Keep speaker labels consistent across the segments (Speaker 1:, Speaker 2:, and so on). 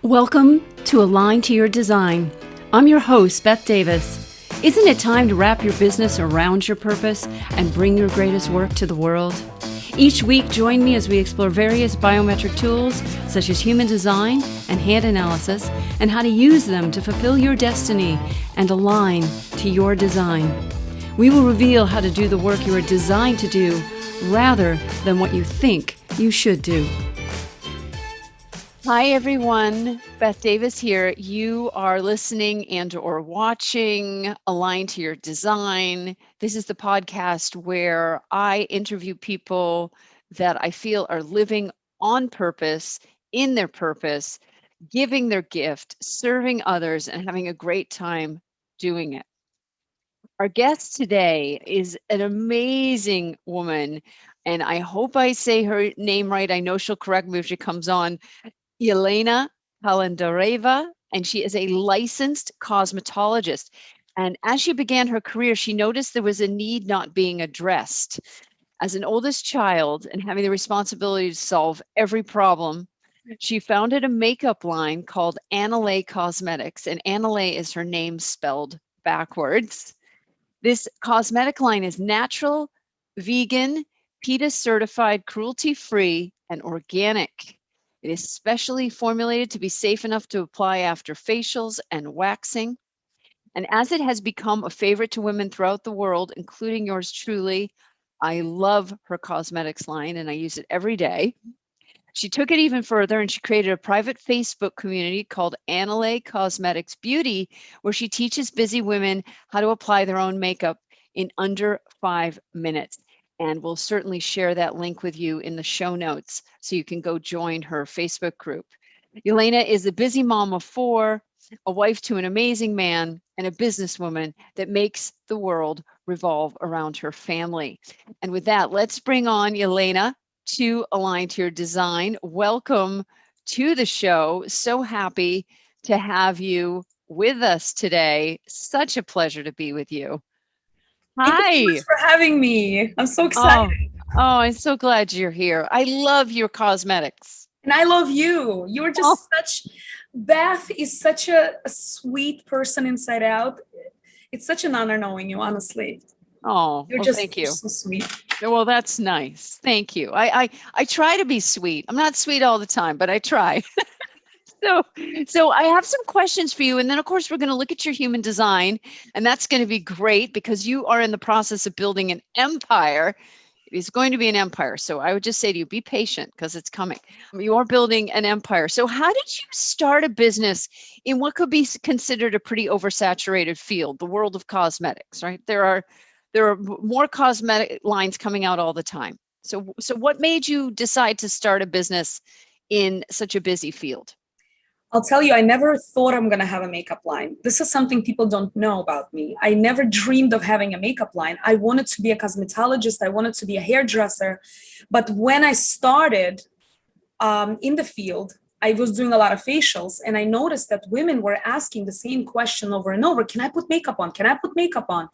Speaker 1: Welcome to Align to Your Design. I'm your host, Beth Davis. Isn't it time to wrap your business around your purpose and bring your greatest work to the world? Each week, join me as we explore various biometric tools such as human design and hand analysis and how to use them to fulfill your destiny and align to your design. We will reveal how to do the work you are designed to do rather than what you think you should do. Hi, everyone. Beth Davis here. You are listening and or watching Align to Your Design. This is the podcast where I interview people that I feel are living on purpose, in their purpose, giving their gift, serving others, and having a great time doing it. Our guest today is an amazing woman, and I hope I say her name right. I know she'll correct me if she comes on. Yelena Kalendareva, and she is a licensed cosmetologist. And as she began her career, she noticed there was a need not being addressed. As an oldest child and having the responsibility to solve every problem, she founded a makeup line called Annalay Cosmetics, and Annalay is her name spelled backwards. This cosmetic line is natural, vegan, PETA certified, cruelty-free, and organic. It is specially formulated to be safe enough to apply after facials and waxing. And as it has become a favorite to women throughout the world, including yours truly, I love her cosmetics line and I use it every day. She took it even further and she created a private Facebook community called Annalay Cosmetics Beauty, where she teaches busy women how to apply their own makeup in under 5 minutes. And we'll certainly share that link with you in the show notes so you can go join her Facebook group. Yelena is a busy mom of 4, a wife to an amazing man, and a businesswoman that makes the world revolve around her family. And with that, let's bring on Yelena to Align to Your Design. Welcome to the show. So happy to have you with us today. Such a pleasure to be with you.
Speaker 2: Thank you so
Speaker 1: Hi.
Speaker 2: much for having me. I'm so excited.
Speaker 1: I'm so glad you're here. I love your cosmetics.
Speaker 2: And I love you. You're just Beth is such a sweet person inside out. It's such an honor knowing you, honestly.
Speaker 1: Thank you.
Speaker 2: So sweet.
Speaker 1: Well, that's nice. Thank you. I try to be sweet. I'm not sweet all the time, but I try. So I have some questions for you. And then, of course, we're going to look at your human design. And that's going to be great because you are in the process of building an empire. It is going to be an empire. So I would just say to you, be patient because it's coming. You are building an empire. So how did you start a business in what could be considered a pretty oversaturated field, the world of cosmetics, right? There are more cosmetic lines coming out all the time. So what made you decide to start a business in such a busy field?
Speaker 2: I'll tell you, I never thought I'm going to have a makeup line. This is something people don't know about me. I never dreamed of having a makeup line. I wanted to be a cosmetologist. I wanted to be a hairdresser. But when I started in the field, I was doing a lot of facials and I noticed that women were asking the same question over and over. Can I put makeup on? Can I put makeup on?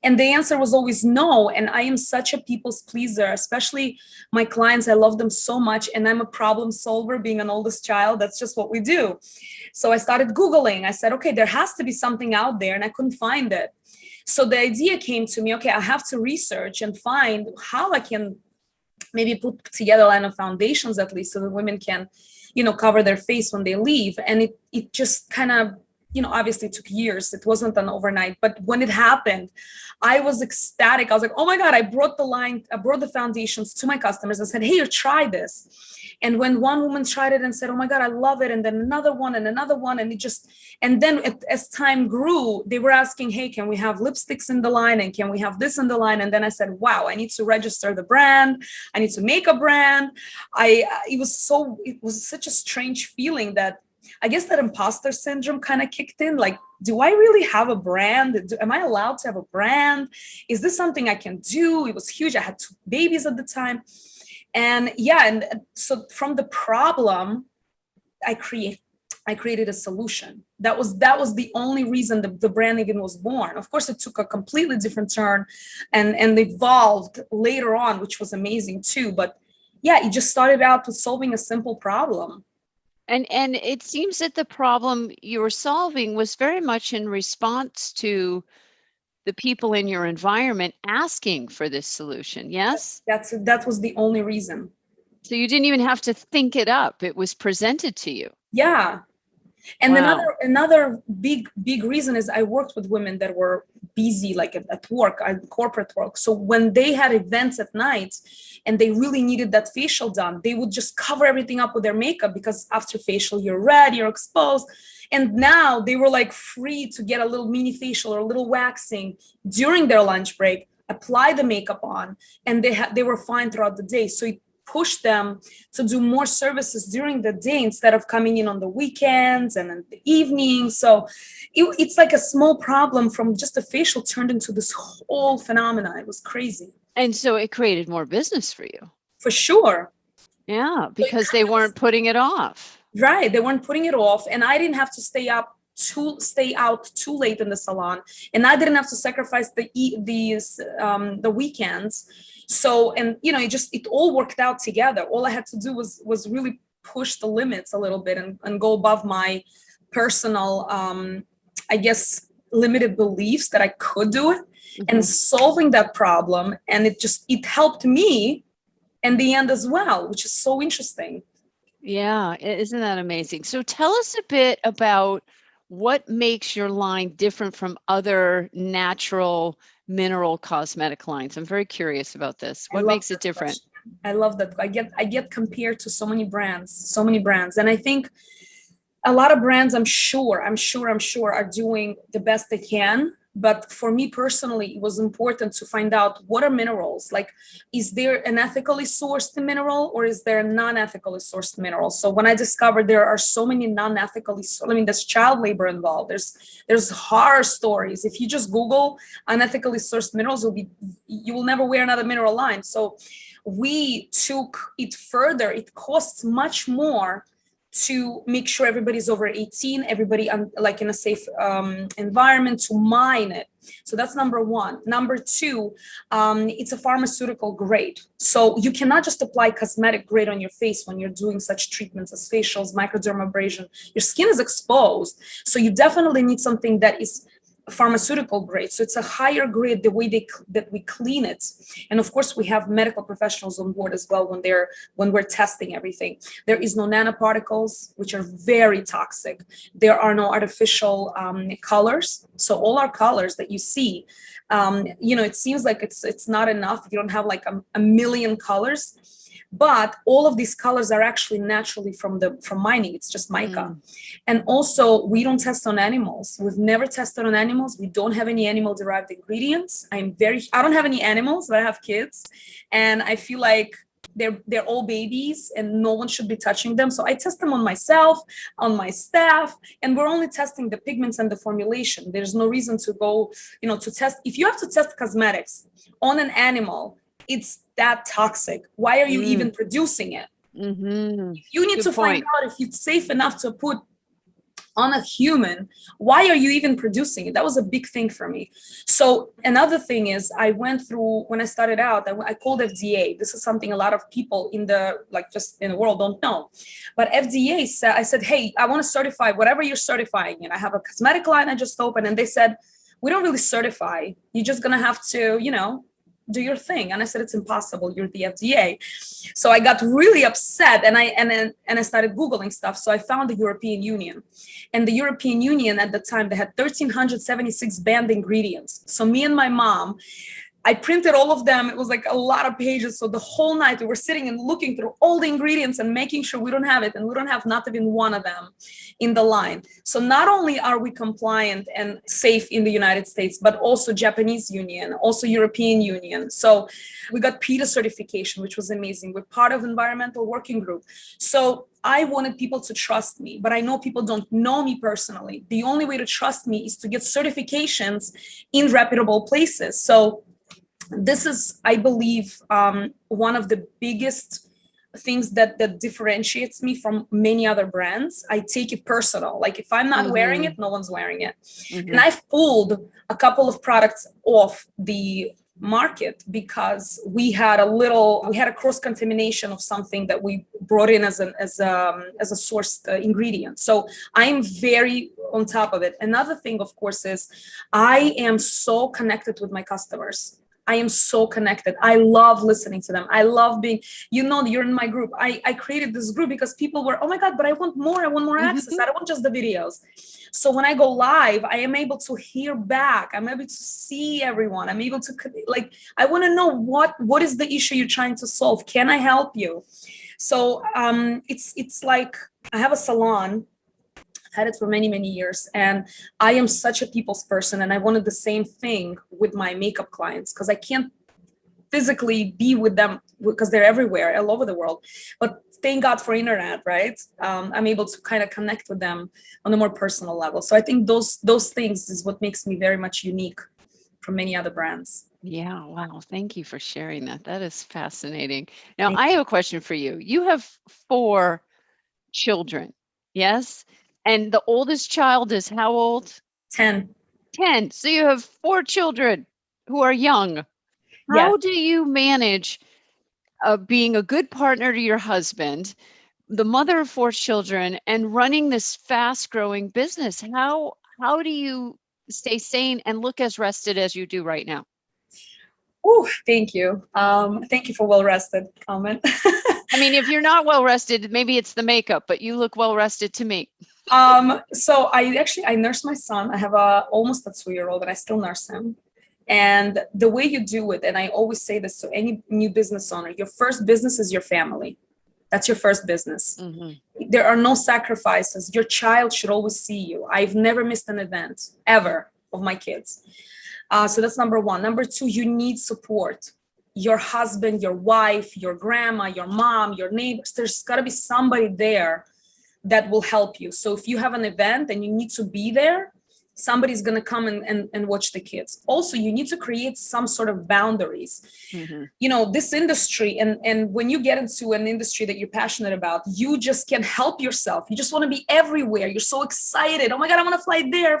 Speaker 2: And the answer was always no. And I am such a people's pleaser, especially my clients. I love them so much. And I'm a problem solver being an oldest child. That's just what we do. So I started Googling. I said, okay, there has to be something out there. And I couldn't find it. So the idea came to me, okay, I have to research and find how I can maybe put together a line of foundations at least so that women can cover their face when they leave. And it just kind of, obviously it took years. It wasn't an overnight, but when it happened, I was ecstatic. I was like, oh my God, I brought the foundations to my customers and said, hey, you try this. And when one woman tried it and said, oh my God, I love it. And then another one. And then as time grew, they were asking, hey, can we have lipsticks in the line? And can we have this in the line? And then I said, wow, I need to register the brand. I need to make a brand. It was such a strange feeling that I guess that imposter syndrome kind of kicked in. Like, do I really have a brand? Am I allowed to have a brand? Is this something I can do? It was huge. I had 2 babies at the time. And so from the problem, I created a solution. That was the only reason the brand even was born. Of course, it took a completely different turn and evolved later on, which was amazing too. But yeah, it just started out with solving a simple problem.
Speaker 1: And it seems that the problem you were solving was very much in response to the people in your environment asking for this solution, yes?
Speaker 2: That was the only reason.
Speaker 1: So you didn't even have to think it up. It was presented to you.
Speaker 2: Yeah. And
Speaker 1: Wow.
Speaker 2: another big reason is I worked with women that were busy, like at work, corporate work. So when they had events at night and they really needed that facial done, they would just cover everything up with their makeup, because after facial, you're red, you're exposed. And now they were like free to get a little mini facial or a little waxing during their lunch break, apply the makeup on, and they were fine throughout the day. So it pushed them to do more services during the day instead of coming in on the weekends and in the evening. So it's like a small problem from just a facial turned into this whole phenomena. It was crazy.
Speaker 1: And so it created more business for you.
Speaker 2: For sure.
Speaker 1: Yeah, because they weren't putting it off.
Speaker 2: Right. They weren't putting it off. And I didn't have to stay out too late in the salon. And I didn't have to sacrifice the weekends. So, and it all worked out together. All I had to do was really push the limits a little bit and go above my personal, I guess, limited beliefs that I could do it, and solving that problem. And it helped me in the end as well, which is so interesting.
Speaker 1: Yeah, isn't that amazing? So tell us a bit about what makes your line different from other natural mineral cosmetic lines. I'm very curious about this. What makes it different?
Speaker 2: I love that. I get compared to so many brands. And I think a lot of brands, I'm sure are doing the best they can. But for me personally, it was important to find out what are minerals. Like, is there an ethically sourced mineral, or is there a non-ethically sourced mineral? So when I discovered there are so many non-ethically, there's child labor involved. There's horror stories. If you just Google unethically sourced minerals, you will never wear another mineral line. So we took it further. It costs much more to make sure everybody's over 18, everybody like in a safe environment to mine it. So that's number one. Number two, it's a pharmaceutical grade. So you cannot just apply cosmetic grade on your face when you're doing such treatments as facials, microdermabrasion. Your skin is exposed. So you definitely need something that is pharmaceutical grade. So it's a higher grade the way that we clean it. And of course we have medical professionals on board as well when we're testing everything. There is no nanoparticles, which are very toxic. There are no artificial colors. So all our colors that you see, it seems like it's not enough. You don't have like a million colors, but all of these colors are actually naturally from mining. It's just mica. And also we don't test on animals. We've never tested on animals. We don't have any animal derived ingredients. I don't have any animals, but I have kids, and I feel like they're all babies and no one should be touching them. So I test them on myself, on my staff, and we're only testing the pigments and the formulation. There's no reason to go, to test. If you have to test cosmetics on an animal, it's that toxic. Why are you even producing it? If you need to find out if it's safe enough to put on a human, why are you even producing it? That was a big thing for me. So another thing is, I went through, when I started out, I called FDA. This is something a lot of people just in the world don't know. But FDA said, I said, hey, I want to certify whatever you're certifying. And I have a cosmetic line I just opened, and they said, we don't really certify. You're just going to have to, do your thing. And I said, it's impossible. You're the FDA. So I got really upset, and I started Googling stuff. So I found the European Union, and the European Union at the time, they had 1,376 banned ingredients. So me and my mom, I printed all of them. It was like a lot of pages. So the whole night we were sitting and looking through all the ingredients and making sure we don't have it. And we don't have not even one of them in the line. So not only are we compliant and safe in the United States, but also Japanese Union, also European Union. So we got PETA certification, which was amazing. We're part of environmental working group. So I wanted people to trust me, but I know people don't know me personally. The only way to trust me is to get certifications in reputable places. So this is, I believe, one of the biggest things that differentiates me from many other brands. I take it personal. Like, if I'm not wearing it, no one's wearing it. And I've pulled a couple of products off the market because we had a cross contamination of something that we brought in as a sourced ingredient. So I'm very on top of it. Another thing, of course, is I am so connected with my customers. I am so connected. I love listening to them. I love being, you're in my group. I created this group because people were, oh my God, but I want more. I want more access. I don't want just the videos. So when I go live, I am able to hear back. I'm able to see everyone. I'm able to, I want to know what is the issue you're trying to solve. Can I help you? So it's like I have a salon, had it for many, many years. And I am such a people's person. And I wanted the same thing with my makeup clients because I can't physically be with them because they're everywhere, all over the world. But thank God for internet, right? I'm able to kind of connect with them on a more personal level. So I think those things is what makes me very much unique from many other brands.
Speaker 1: Yeah, wow. Thank you for sharing that. That is fascinating. Now,
Speaker 2: Thank
Speaker 1: I have a question for you. You have 4 children, yes? And the oldest child is how old?
Speaker 2: 10.
Speaker 1: 10. So you have 4 children who are young.
Speaker 2: Yes.
Speaker 1: How do you manage being a good partner to your husband, the mother of 4 children, and running this fast-growing business? How do you stay sane and look as rested as you do right now?
Speaker 2: Oh, thank you. Thank you for well-rested comment.
Speaker 1: I mean, if you're not well rested, maybe it's the makeup, but you look well rested to me.
Speaker 2: So I nurse my son. I have almost a 2-year-old, and I still nurse him. And the way you do it, and I always say this to any new business owner, your first business is your family. That's your first business. Mm-hmm. There are no sacrifices. Your child should always see you. I've never missed an event ever of my kids. So that's number 1. Number 2, you need support. Your husband, your wife, your grandma, your mom, your neighbors, there's got to be somebody there that will help you. So if you have an event and you need to be there, somebody's going to come and watch the kids. Also, you need to create some sort of boundaries. Mm-hmm. This industry, and when you get into an industry that you're passionate about, you just can't help yourself. You just want to be everywhere. You're so excited. Oh my God, I want to fly there.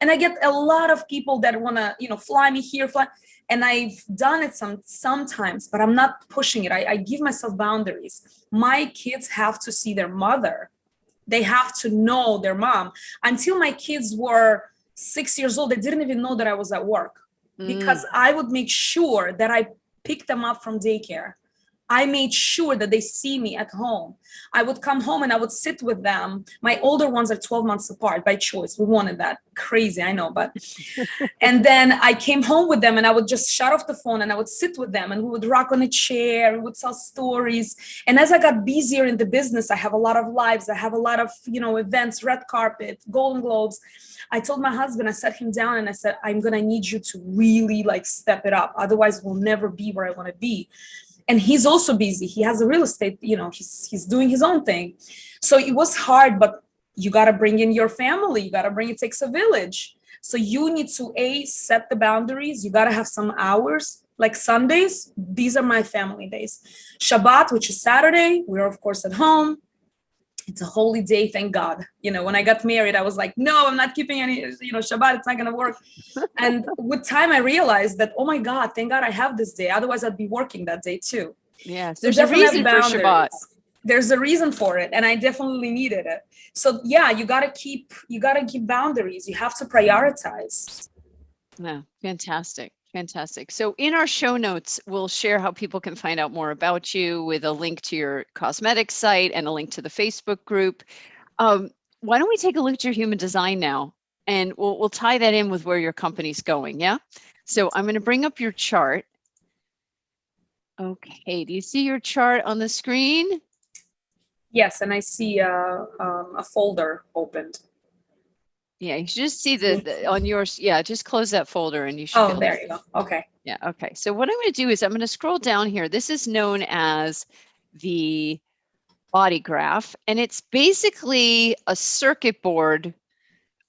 Speaker 2: And I get a lot of people that want to, fly me here, fly. And I've done it sometimes, but I'm not pushing it. I give myself boundaries. My kids have to see their mother. They have to know their mom. Until my kids were 6 years old, they didn't even know that I was at work because I would make sure that I picked them up from daycare. I made sure that they see me at home. I would come home and I would sit with them. My older ones are 12 months apart by choice. We wanted that. Crazy, I know, but. And then I came home with them and I would just shut off the phone and I would sit with them and we would rock on a chair. We would tell stories. And as I got busier in the business, I have a lot of lives. I have a lot of, events, red carpet, Golden Globes. I told my husband, I sat him down and I said, I'm going to need you to really step it up. Otherwise we'll never be where I want to be. And he's also busy. He has a real estate, he's doing his own thing. So it was hard, but you got to bring in your family. You got to it takes a village. So you need to set the boundaries. You got to have some hours, like Sundays. These are my family days. Shabbat, which is Saturday, we're of course at home. It's a holy day, thank God. When I got married, I was like, no, I'm not keeping any, Shabbat, it's not going to work. And with time, I realized that, oh my God, thank God I have this day. Otherwise, I'd be working that day too.
Speaker 1: Yeah, so there's a reason for Shabbat.
Speaker 2: There's a reason for it. And I definitely needed it. So yeah, you got to keep boundaries. You have to prioritize.
Speaker 1: Yeah, fantastic. Fantastic. So in our show notes, we'll share how people can find out more about you with a link to your cosmetics site and a link to the Facebook group. Why don't we take a look at your human design now? And we'll tie that in with where your company's going, yeah? So I'm going to bring up your chart. Okay, do you see your chart on the screen?
Speaker 2: Yes, and I see a folder opened.
Speaker 1: Yeah, you should just see the on yours. Yeah, just close that folder and you should.
Speaker 2: Oh, there you go. Okay.
Speaker 1: Yeah, okay. So what I'm going to do is I'm going to scroll down here. This is known as the body graph, and it's basically a circuit board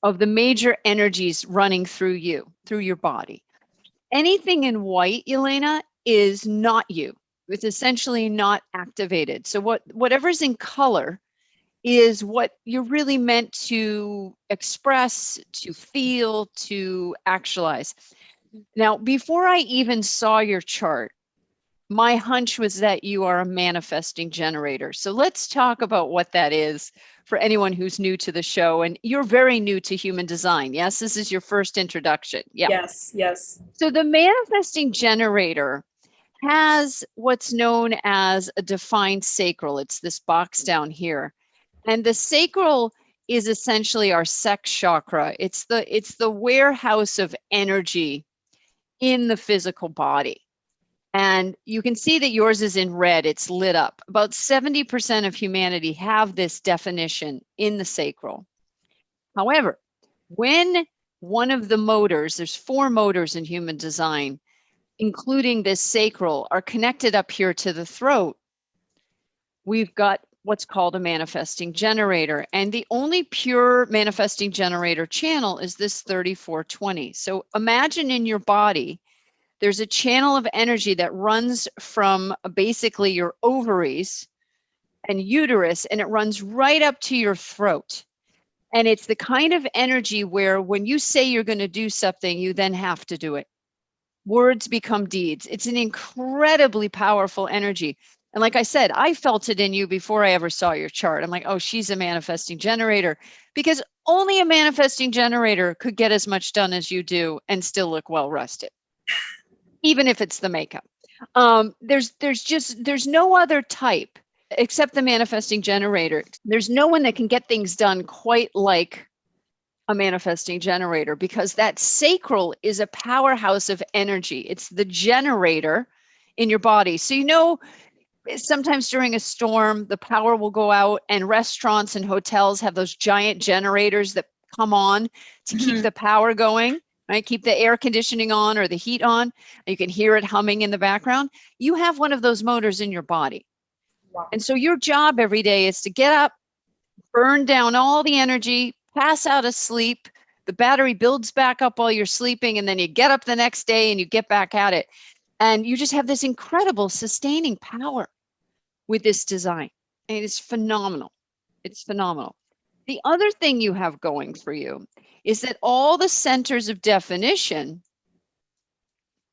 Speaker 1: of the major energies running through your body. Anything in white, Yelena, is not you. It's essentially not activated. So whatever's in color is what you're really meant to express, to feel, to actualize. Now, before I even saw your chart, my hunch was that you are a manifesting generator. So let's talk about what that is for anyone who's new to the show. And you're very new to human design. Yes, this is your first introduction. Yeah.
Speaker 2: Yes, yes.
Speaker 1: So the manifesting generator has what's known as a defined sacral. It's this box down here. And the sacral is essentially our sex chakra. It's the warehouse of energy in the physical body. And you can see that yours is in red, it's lit up. About 70% of humanity have this definition in the sacral. However, when one of the motors, there's 4 motors in human design, including this sacral, are connected up here to the throat, we've got what's called a manifesting generator. And the only pure manifesting generator channel is this 3420. So imagine in your body, there's a channel of energy that runs from basically your ovaries and uterus, and it runs right up to your throat. And it's the kind of energy where when you say you're going to do something, you then have to do it. Words become deeds. It's an incredibly powerful energy. And like I said, I felt it in you before I ever saw your chart. I'm like, oh, she's a manifesting generator, because only a manifesting generator could get as much done as you do and still look well rested, even if it's the makeup. There's no other type except the manifesting generator. There's no one that can get things done quite like a manifesting generator, because that sacral is a powerhouse of energy. It's the generator in your body. So, sometimes during a storm, the power will go out, and restaurants and hotels have those giant generators that come on to keep the power going, right? Keep the air conditioning on or the heat on. You can hear it humming in the background. You have one of those motors in your body.
Speaker 2: Wow.
Speaker 1: And so your job every day is to get up, burn down all the energy, pass out of sleep. The battery builds back up while you're sleeping, and then you get up the next day and you get back at it. And you just have this incredible sustaining power with this design. And it's phenomenal. It's phenomenal. The other thing you have going for you is that all the centers of definition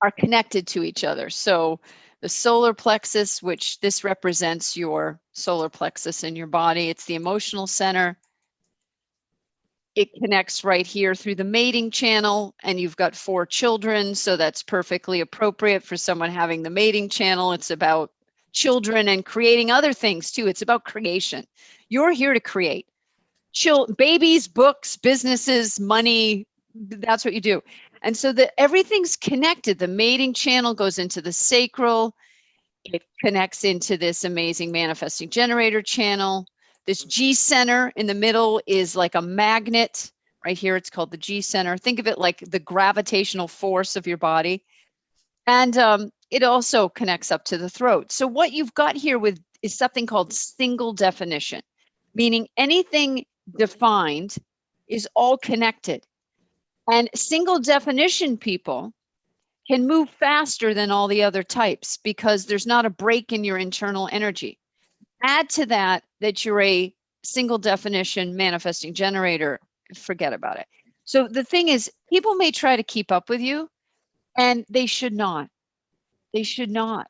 Speaker 1: are connected to each other. So the solar plexus, which this represents your solar plexus in your body, it's the emotional center. It connects right here through the mating channel, and you've got 4 children, so that's perfectly appropriate for someone having the mating channel. It's about children and creating other things too. It's about creation. You're here to create. Babies, books, businesses, money, that's what you do. And so everything's connected. The mating channel goes into the sacral. It connects into this amazing manifesting generator channel. This G center in the middle is like a magnet. Right here, it's called the G center. Think of it like the gravitational force of your body. And it also connects up to the throat. So what you've got here is something called single definition, meaning anything defined is all connected. And single definition people can move faster than all the other types because there's not a break in your internal energy. Add to that you're a single definition manifesting generator, forget about it. So the thing is, people may try to keep up with you, and they should not. They should not,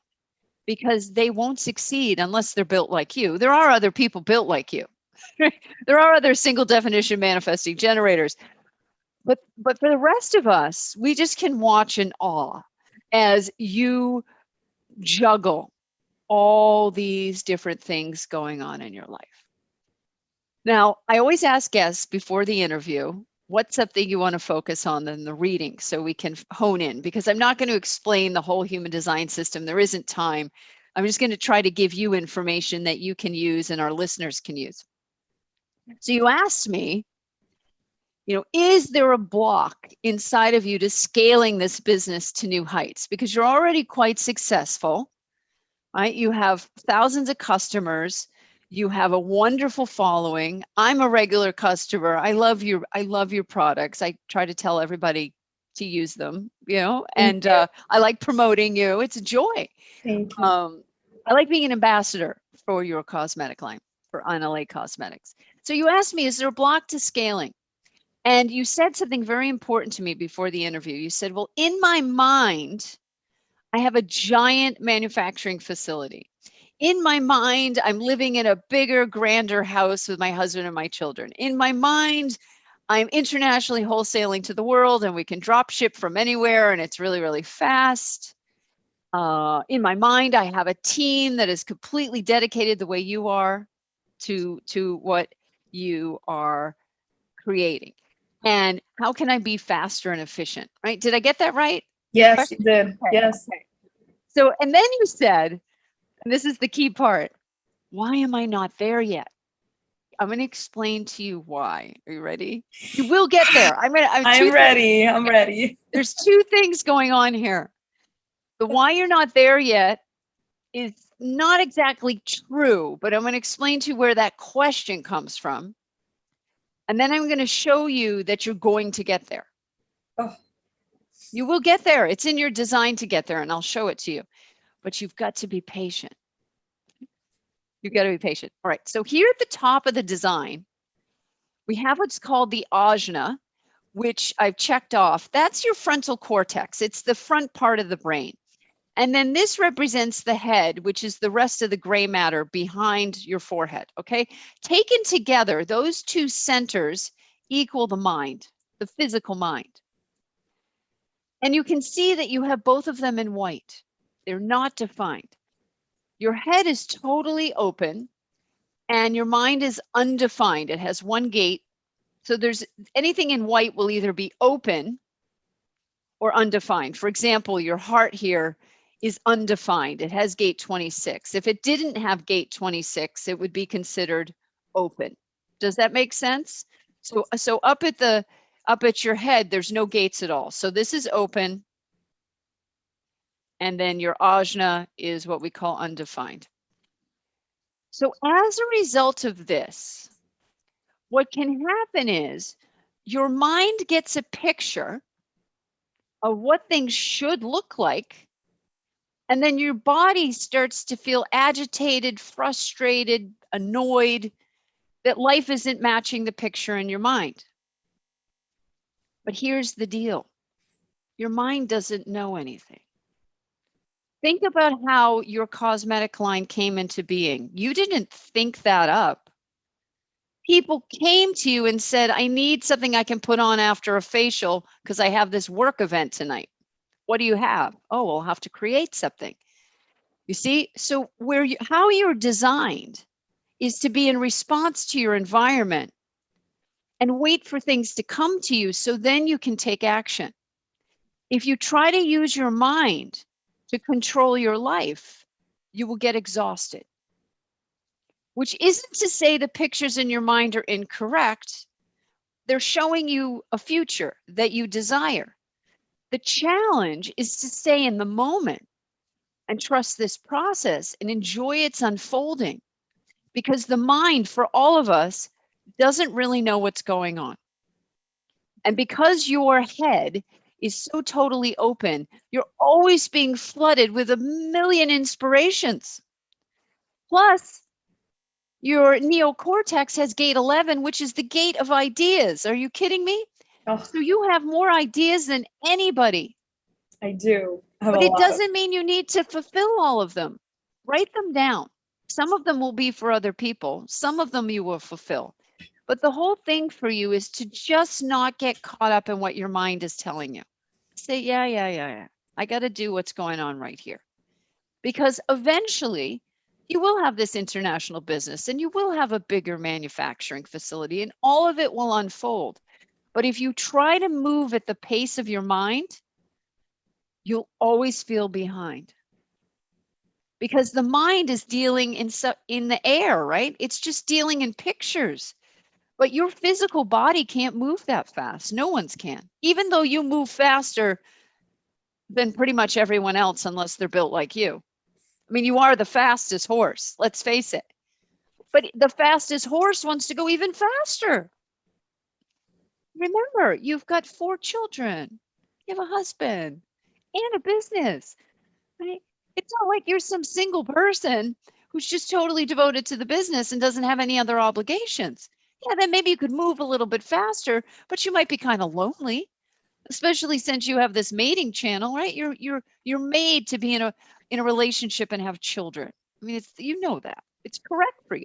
Speaker 1: because they won't succeed unless they're built like you. There are other people built like you. There are other single definition manifesting generators. But for the rest of us, we just can watch in awe as you juggle all these different things going on in your life. Now, I always ask guests before the interview, what's something you want to focus on in the reading so we can hone in, because I'm not going to explain the whole human design system. There isn't time. I'm just going to try to give you information that you can use and our listeners can use. So you asked me, is there a block inside of you to scaling this business to new heights? Because you're already quite successful, right? You have thousands of customers. You have a wonderful following. I'm a regular customer. I love your products. I try to tell everybody to use them, and I like promoting you. It's a joy.
Speaker 2: Thank you.
Speaker 1: I like being an ambassador for your cosmetic line, for NLA Cosmetics. So you asked me, is there a block to scaling? And you said something very important to me before the interview. You said, well, in my mind, I have a giant manufacturing facility. In my mind, I'm living in a bigger, grander house with my husband and my children. In my mind, I'm internationally wholesaling to the world and we can drop ship from anywhere and it's really, really fast. In my mind, I have a team that is completely dedicated the way you are to what you are creating. And how can I be faster and efficient, right? Did I get that right?
Speaker 2: Yes, you did.
Speaker 1: Okay.
Speaker 2: Yes.
Speaker 1: Okay. So, and then you said, and this is the key part, why am I not there yet? I'm going to explain to you why. Are you ready? You will get there. I'm
Speaker 2: ready. I'm ready.
Speaker 1: There's two things going on here. The why you're not there yet is not exactly true, but I'm going to explain to you where that question comes from. And then I'm going to show you that you're going to get there.
Speaker 2: Oh.
Speaker 1: You will get there. It's in your design to get there, and I'll show it to you. But you've got to be patient. You've got to be patient. All right. So here at the top of the design, we have what's called the ajna, which I've checked off. That's your frontal cortex. It's the front part of the brain. And then this represents the head, which is the rest of the gray matter behind your forehead. Okay. Taken together, those two centers equal the mind, the physical mind. And you can see that you have both of them in white. They're not defined. Your head is totally open and your mind is undefined. It has one gate. So there's anything in white will either be open or undefined. For example, your heart here is undefined. It has gate 26. If it didn't have gate 26, it would be considered open. Does that make sense? So up at your head, there's no gates at all. So this is open. And then your ajna is what we call undefined. So as a result of this, what can happen is your mind gets a picture of what things should look like. And then your body starts to feel agitated, frustrated, annoyed that life isn't matching the picture in your mind. But here's the deal. Your mind doesn't know anything. Think about how your cosmetic line came into being. You didn't think that up. People came to you and said, I need something I can put on after a facial because I have this work event tonight. What do you have? Oh, I'll have to create something. You see, so how you're designed is to be in response to your environment and wait for things to come to you so then you can take action. If you try to use your mind to control your life, you will get exhausted. Which isn't to say the pictures in your mind are incorrect. They're showing you a future that you desire. The challenge is to stay in the moment and trust this process and enjoy its unfolding, because the mind, for all of us, doesn't really know what's going on. And because your head is so totally open, you're always being flooded with a million inspirations. Plus, your neocortex has gate 11, which is the gate of ideas. Are you kidding me?
Speaker 2: Oh.
Speaker 1: So you have more ideas than anybody.
Speaker 2: I do.
Speaker 1: But it doesn't mean you need to fulfill all of them. Write them down. Some of them will be for other people. Some of them you will fulfill. But the whole thing for you is to just not get caught up in what your mind is telling you. Say, yeah. I got to do what's going on right here. Because eventually you will have this international business and you will have a bigger manufacturing facility and all of it will unfold. But if you try to move at the pace of your mind, you'll always feel behind. Because the mind is dealing in the air, right? It's just dealing in pictures. But your physical body can't move that fast. No one's can. Even though you move faster than pretty much everyone else, unless they're built like you. I mean, you are the fastest horse, let's face it. But the fastest horse wants to go even faster. Remember, you've got 4 children. You have a husband and a business. Right? It's not like you're some single person who's just totally devoted to the business and doesn't have any other obligations. Yeah, then maybe you could move a little bit faster, but you might be kind of lonely, especially since you have this mating channel, right? You're made to be in a relationship and have children. I mean, you know that. It's correct for you.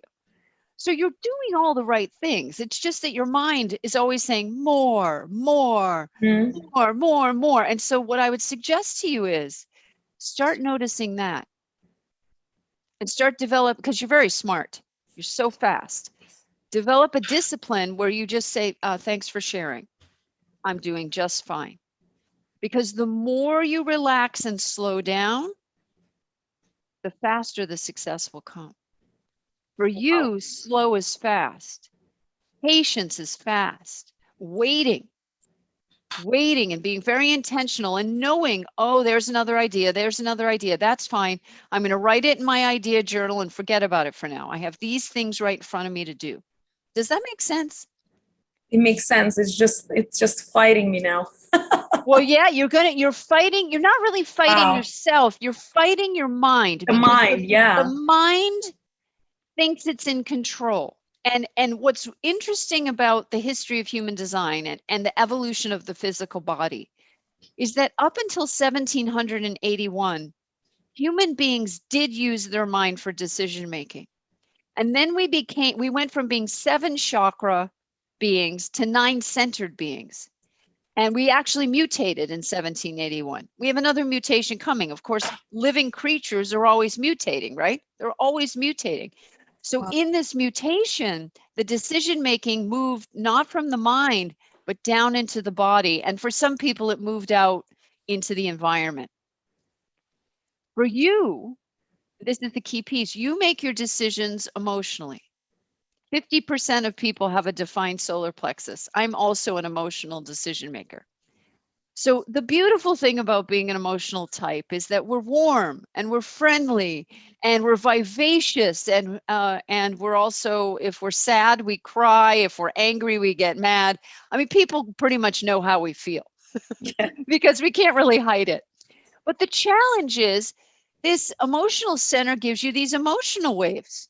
Speaker 1: So you're doing all the right things. It's just that your mind is always saying more, more,
Speaker 2: Mm.
Speaker 1: more, more, more. And so what I would suggest to you is start noticing that and start develop, because you're very smart. You're so fast. Develop a discipline where you just say, thanks for sharing. I'm doing just fine. Because the more you relax and slow down, the faster the success will come. For you, slow is fast. Patience is fast. Waiting and being very intentional and knowing, oh, there's another idea. There's another idea. That's fine. I'm going to write it in my idea journal and forget about it for now. I have these things right in front of me to do. Does that make sense?
Speaker 2: It makes sense. It's just fighting me now.
Speaker 1: Well, yeah, you're fighting. You're not really fighting yourself. You're fighting your mind,
Speaker 2: The
Speaker 1: because
Speaker 2: mind, yeah.
Speaker 1: the mind thinks it's in control. And what's interesting about the history of human design and the evolution of the physical body is that up until 1781, human beings did use their mind for decision making. And then we went from being 7 chakra beings to 9 centered beings. And we actually mutated in 1781. We have another mutation coming. Of course, living creatures are always mutating, right? They're always mutating. So in this mutation, the decision making moved not from the mind, but down into the body. And for some people, it moved out into the environment. For you, this is the key piece. You make your decisions emotionally. 50% of people have a defined solar plexus. I'm also an emotional decision maker. So the beautiful thing about being an emotional type is that we're warm and we're friendly and we're vivacious, and we're also, if we're sad, we cry. If we're angry, we get mad. I mean, people pretty much know how we feel because we can't really hide it. But the challenge is this emotional center gives you these emotional waves.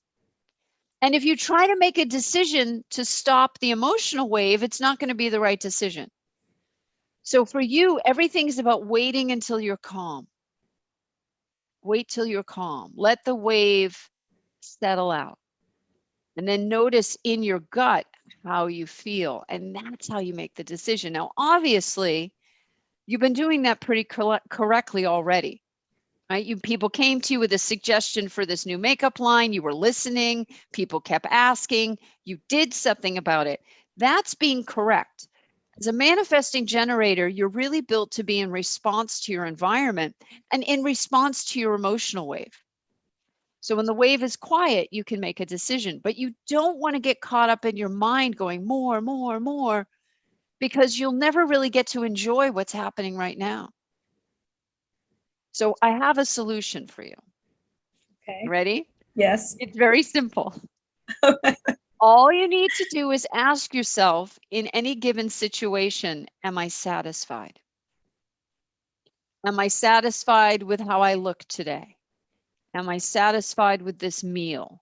Speaker 1: And if you try to make a decision to stop the emotional wave, it's not going to be the right decision. So for you, everything's about waiting until you're calm. Wait till you're calm. Let the wave settle out. And then notice in your gut how you feel. And that's how you make the decision. Now, obviously, you've been doing that pretty correctly already. Right? People came to you with a suggestion for this new makeup line. You were listening. People kept asking. You did something about it. That's being correct. As a manifesting generator, you're really built to be in response to your environment and in response to your emotional wave. So when the wave is quiet, you can make a decision, but you don't want to get caught up in your mind going more, more, more, because you'll never really get to enjoy what's happening right now. So I have a solution for you.
Speaker 2: Okay.
Speaker 1: Ready?
Speaker 2: Yes.
Speaker 1: It's very simple. All you need to do is ask yourself in any given situation, am I satisfied? Am I satisfied with how I look today? Am I satisfied with this meal?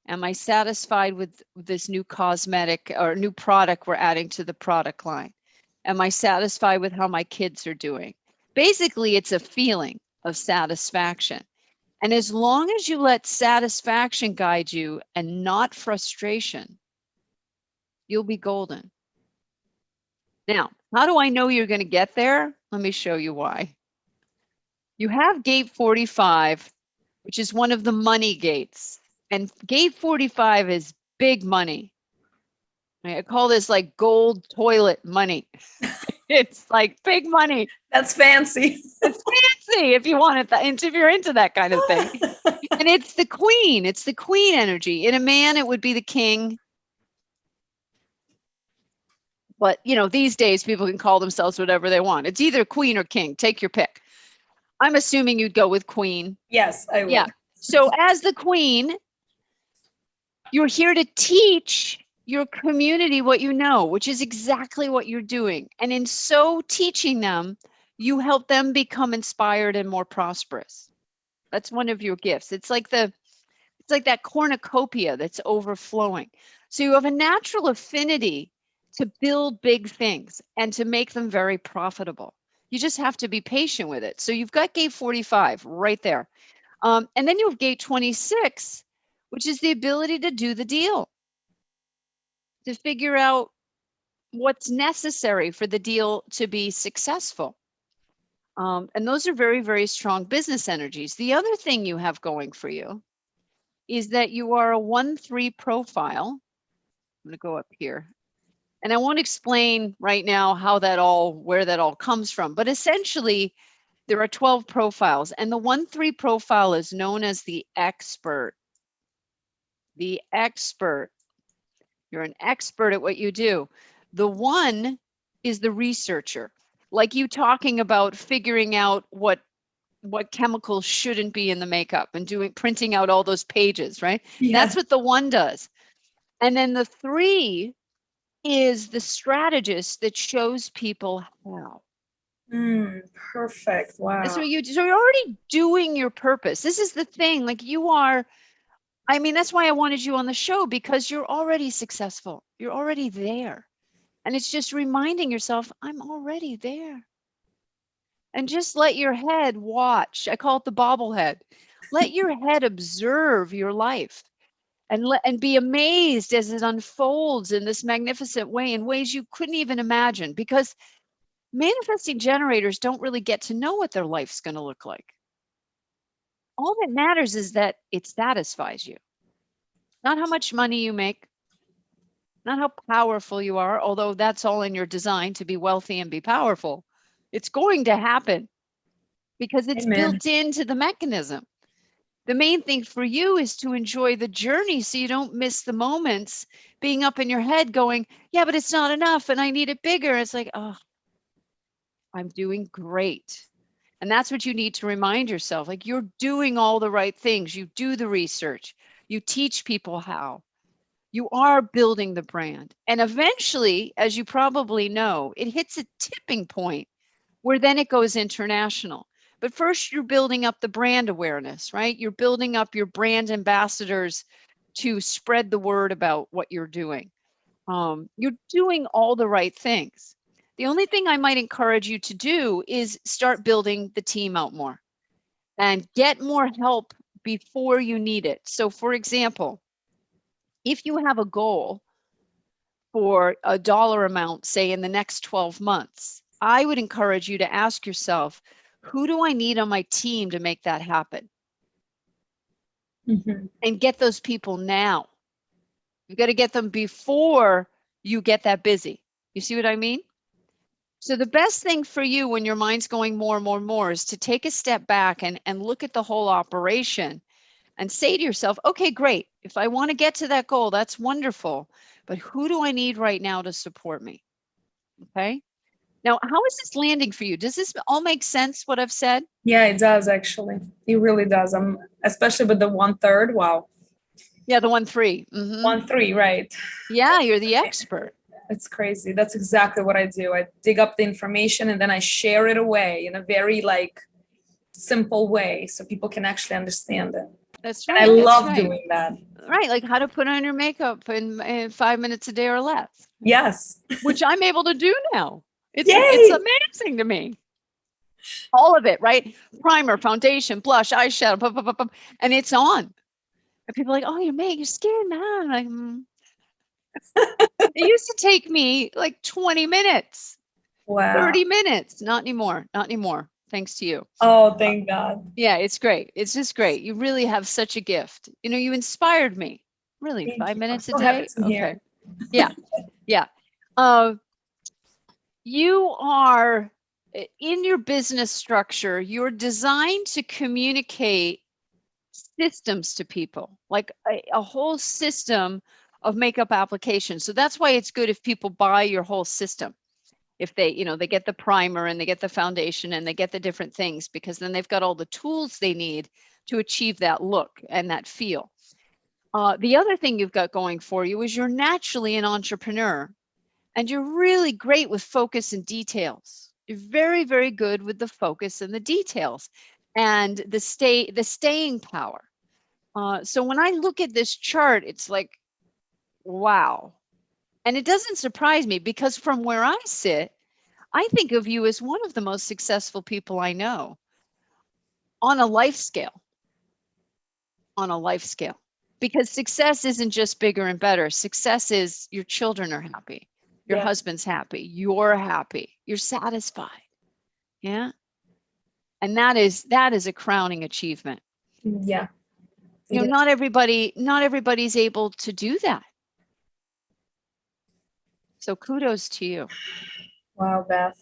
Speaker 1: Am I satisfied with this new cosmetic or new product we're adding to the product line? Am I satisfied with how my kids are doing? Basically, it's a feeling of satisfaction. And as long as you let satisfaction guide you and not frustration, you'll be golden. Now, how do I know you're going to get there? Let me show you why. You have gate 45, which is one of the money gates. And gate 45 is big money. I call this like gold toilet money. It's like big money.
Speaker 2: That's fancy.
Speaker 1: It's fancy if you want it, if you're into that kind of thing. And it's the queen. It's the queen energy. In a man, it would be the king. But, these days people can call themselves whatever they want. It's either queen or king. Take your pick. I'm assuming you'd go with queen.
Speaker 2: Yes, I would.
Speaker 1: Yeah. So as the queen, you're here to teach your community what you know, which is exactly what you're doing. And in so teaching them, you help them become inspired and more prosperous. That's one of your gifts. It's like that cornucopia that's overflowing. So you have a natural affinity to build big things and to make them very profitable. You just have to be patient with it. So you've got gate 45 right there. And then you have gate 26, which is the ability to do the deal, to figure out what's necessary for the deal to be successful. And those are very, very strong business energies. The other thing you have going for you is that you are a 1-3 profile. I'm going to go up here. And I won't explain right now where that all comes from. But essentially, there are 12 profiles. And the 1-3 profile is known as the expert. The expert. You're an expert at what you do. The 1 is the researcher. Like you talking about figuring out what chemicals shouldn't be in the makeup and printing out all those pages, right?
Speaker 2: Yes.
Speaker 1: That's what the 1 does. And then the 3 is the strategist that shows people how.
Speaker 2: Perfect. Wow.
Speaker 1: That's what you do. So you're already doing your purpose. This is the thing. Like you are, I mean, that's why I wanted you on the show, because you're already successful. You're already there. And it's just reminding yourself, I'm already there. And just let your head watch. I call it the bobblehead. Let your head observe your life and be amazed as it unfolds in this magnificent way, in ways you couldn't even imagine, because manifesting generators don't really get to know what their life's going to look like. All that matters is that it satisfies you. Not how much money you make, not how powerful you are, although that's all in your design to be wealthy and be powerful. It's going to happen because it's built into the mechanism. The main thing for you is to enjoy the journey so you don't miss the moments being up in your head going, yeah, but it's not enough and I need it bigger. It's like, oh, I'm doing great. And that's what you need to remind yourself. Like you're doing all the right things. You do the research. You teach people how. You are building the brand. And eventually, as you probably know, it hits a tipping point where then it goes international. But first, you're building up the brand awareness, right? You're building up your brand ambassadors to spread the word about what you're doing. You're doing all the right things. The only thing I might encourage you to do is start building the team out more and get more help before you need it. So, for example, if you have a goal for a dollar amount, say in the next 12 months, I would encourage you to ask yourself, who do I need on my team to make that happen? And get those people now. You've got to get them before you get that busy. You see what I mean? So the best thing for you when your mind's going more and more and more is to take a step back and look at the whole operation and say to yourself, okay, great. If I want to get to that goal, that's wonderful. But who do I need right now to support me? Okay. Now, how is this landing for you? Does this all make sense, what I've said?
Speaker 2: Yeah, it does, actually. It really does. Especially with the 1/3. Wow.
Speaker 1: Yeah, the 1-3.
Speaker 2: 1/3, right.
Speaker 1: Yeah, you're the expert.
Speaker 2: It's crazy. That's exactly what I do. I dig up the information and then I share it away in a very simple way so people can actually understand it.
Speaker 1: That's
Speaker 2: And
Speaker 1: right.
Speaker 2: I love doing that.
Speaker 1: Right, like how to put on your makeup in 5 minutes a day or less.
Speaker 2: Yes.
Speaker 1: Which I'm able to do now. It's
Speaker 2: Yay!
Speaker 1: amazing to me. All of it, right? Primer, foundation, blush, eyeshadow, and it's on. And people are like, oh, your skin, huh? I'm like, It used to take me like 20 minutes,
Speaker 2: Wow.
Speaker 1: 30 minutes. Not anymore. Not anymore. Thanks to you.
Speaker 2: Oh, thank God.
Speaker 1: Yeah, it's great. It's just great. You really have such a gift. You know, you inspired me. Really,
Speaker 2: Thank
Speaker 1: 5
Speaker 2: you.
Speaker 1: minutes
Speaker 2: I'm so
Speaker 1: a day?
Speaker 2: happy to hear.
Speaker 1: Yeah. Yeah. You are in your business structure, you're designed to communicate systems to people, like a whole system of makeup applications. So that's why it's good if people buy your whole system. If they, they get the primer and they get the foundation and they get the different things, because then they've got all the tools they need to achieve that look and that feel. The other thing you've got going for you is you're naturally an entrepreneur. And you're really great with focus and details. You're very, very good with the focus and the details and the staying power. So when I look at this chart, it's like Wow. And it doesn't surprise me because from where I sit, I think of you as one of the most successful people I know on a life scale, on a life scale. Because success isn't just bigger and better. Success is your children are happy, your
Speaker 2: Yeah.
Speaker 1: husband's happy, you're happy, you're satisfied. Yeah. And that is a crowning achievement.
Speaker 2: Yeah.
Speaker 1: You
Speaker 2: It
Speaker 1: know,
Speaker 2: is.
Speaker 1: not everybody's able to do that. So kudos to you.
Speaker 2: Wow, Beth.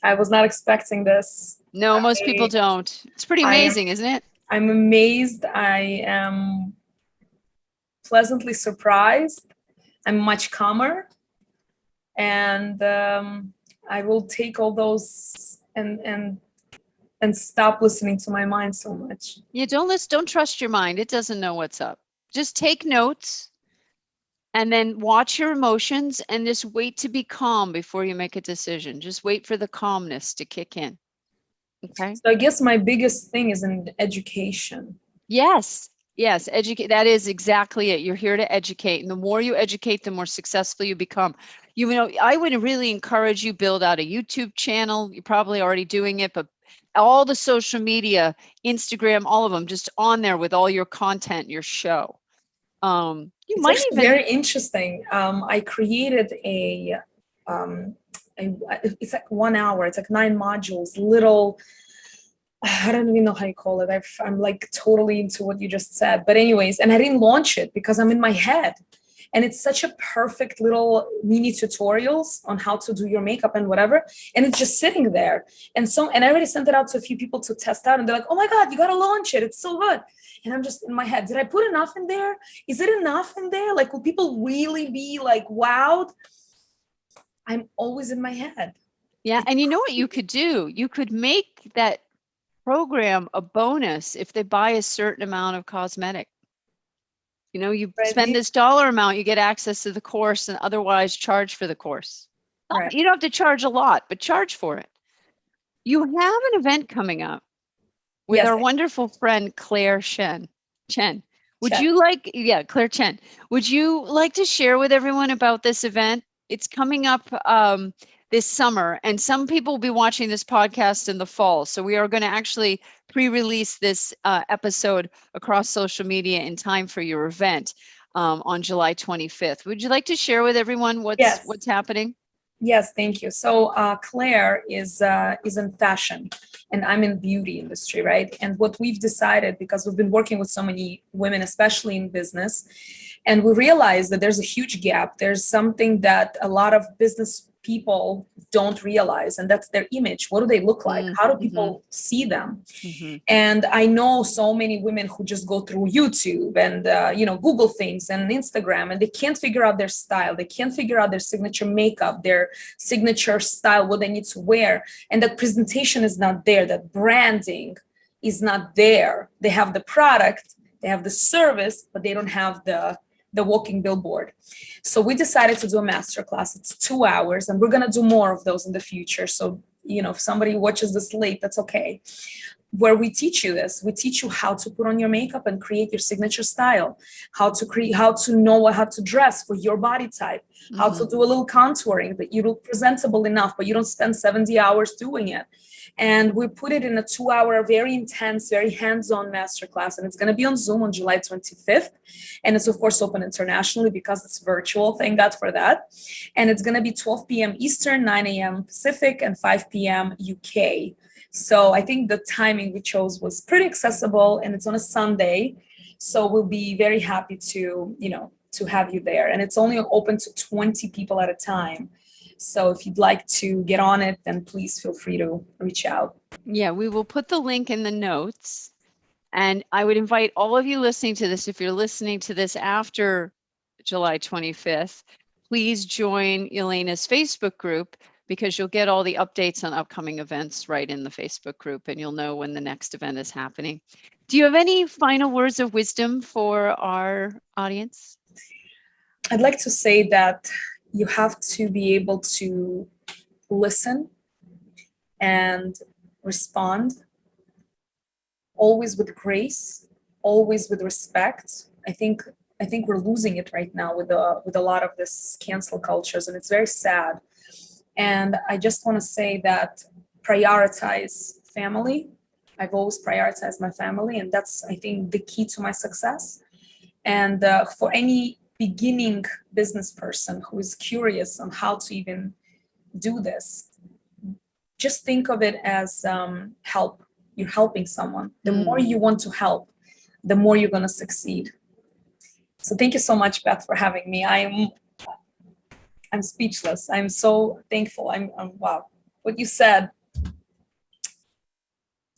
Speaker 2: I was not expecting this.
Speaker 1: No, most people don't. It's pretty
Speaker 2: I am
Speaker 1: amazing, isn't it?
Speaker 2: I'm amazed. I am pleasantly surprised. I'm much calmer, and I will take all those and stop listening to my mind so much.
Speaker 1: You don't trust your mind. It doesn't know what's up. Just take notes and then watch your emotions and just wait to be calm before you make a decision. Just wait for the calmness to kick in. Okay?
Speaker 2: So I guess my biggest thing is in education.
Speaker 1: Yes. Yes, educate. That is exactly it. You're here to educate. And the more you educate, the more successful you become. You know, I would really encourage you build out a YouTube channel. You're probably already doing it, but all the social media, Instagram, all of them, just on there with all your content, your show. You
Speaker 2: It's
Speaker 1: might
Speaker 2: actually
Speaker 1: even
Speaker 2: very interesting. I created um, it's like 1 hour. It's like 9 modules, little. I don't even know how you call it. I'm like totally into what you just said. But anyways, and I didn't launch it because I'm in my head. And it's such a perfect little mini tutorials on how to do your makeup and whatever. And it's just sitting there. And I already sent it out to a few people to test out. And they're like, oh my God, you got to launch it. It's so good. And I'm just in my head. Did I put enough in there? Is it enough in there? Like, will people really be like wowed? I'm always in my head.
Speaker 1: yeah, and you know what you could do? You could make that program a bonus if they buy a certain amount of cosmetic. You know, you spend
Speaker 2: Right.
Speaker 1: this dollar amount, you get access to the course and otherwise charge for the course.
Speaker 2: Right.
Speaker 1: You don't have to charge a lot, but charge for it. You have an event coming up with
Speaker 2: Yes.
Speaker 1: our wonderful friend Claire Chen. Would
Speaker 2: Check.
Speaker 1: you like, yeah, Claire Chen, would you like to share with everyone about this event? It's coming up this summer, and some people will be watching this podcast in the fall. So we are going to actually pre-release this episode across social media in time for your event on July 25th. Would you like to share with everyone
Speaker 2: Yes.
Speaker 1: what's happening?
Speaker 2: Yes, thank you. So Claire is in fashion, and I'm in beauty industry, right? And what we've decided, because we've been working with so many women, especially in business, and we realized that there's a huge gap. There's something that a lot of business people don't realize, and that's their image. What do they look like? How do people see them? And I know so many women who just go through YouTube and Google things and Instagram, and they can't figure out their style. They can't figure out their signature makeup, their signature style, what they need to wear, and that presentation is not there. That branding is not there. They have the product, they have the service, but they don't have the walking billboard. So we decided to do a masterclass. It's 2 hours, and we're going to do more of those in the future. So, if somebody watches this late, that's okay. Where we teach you this, we teach you how to put on your makeup and create your signature style, how to know how to dress for your body type, how to do a little contouring that you look presentable enough, but you don't spend 70 hours doing it. And we put it in a 2 hour, very intense, very hands-on masterclass. And it's going to be on Zoom on July 25th. And it's, of course, open internationally because it's virtual. Thank God for that. And it's going to be 12 p.m. Eastern, 9 a.m. Pacific, and 5 p.m. UK. So I think the timing we chose was pretty accessible, and it's on a Sunday. So we'll be very happy to have you there. And it's only open to 20 people at a time. So if you'd like to get on it, then please feel free to reach out.
Speaker 1: Yeah, we will put the link in the notes. And I would invite all of you listening to this, if you're listening to this after July 25th, please join Yelena's Facebook group, because you'll get all the updates on upcoming events right in the Facebook group, and you'll know when the next event is happening. Do you have any final words of wisdom for our audience?
Speaker 2: I'd like to say that you have to be able to listen and respond, always with grace, always with respect. I think I think we're losing it right now with a lot of this cancel cultures, and it's very sad. And I just want to say that prioritize family. I've always prioritized my family, and that's, I think, the key to my success. And for any beginning business person who is curious on how to even do this, just think of it as help. You're helping someone. The more you want to help, the more you're going to succeed. So thank you so much, Beth, for having me. I'm speechless. I'm so thankful. I'm wow. What you said,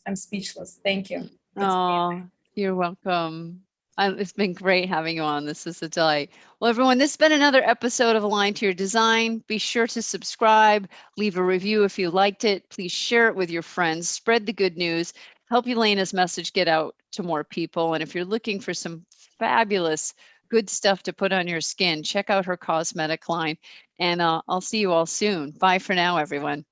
Speaker 2: I'm speechless. Thank you.
Speaker 1: Oh, you're welcome. It's been great having you on. This is a delight. Well, everyone, this has been another episode of Align to Your Design. Be sure to subscribe, leave a review if you liked it. Please share it with your friends, spread the good news, help Yelena's message get out to more people. And if you're looking for some fabulous, good stuff to put on your skin, check out her cosmetic line. And I'll see you all soon. Bye for now, everyone.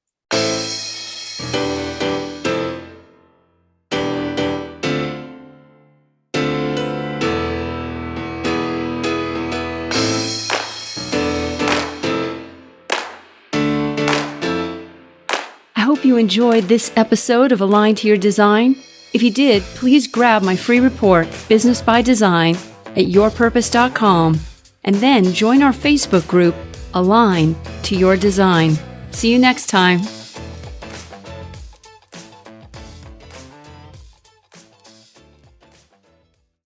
Speaker 1: I hope you enjoyed this episode of Align to Your Design. If you did, please grab my free report, Business by Design, at yourpurpose.com, and then join our Facebook group, Align to Your Design. See you next time.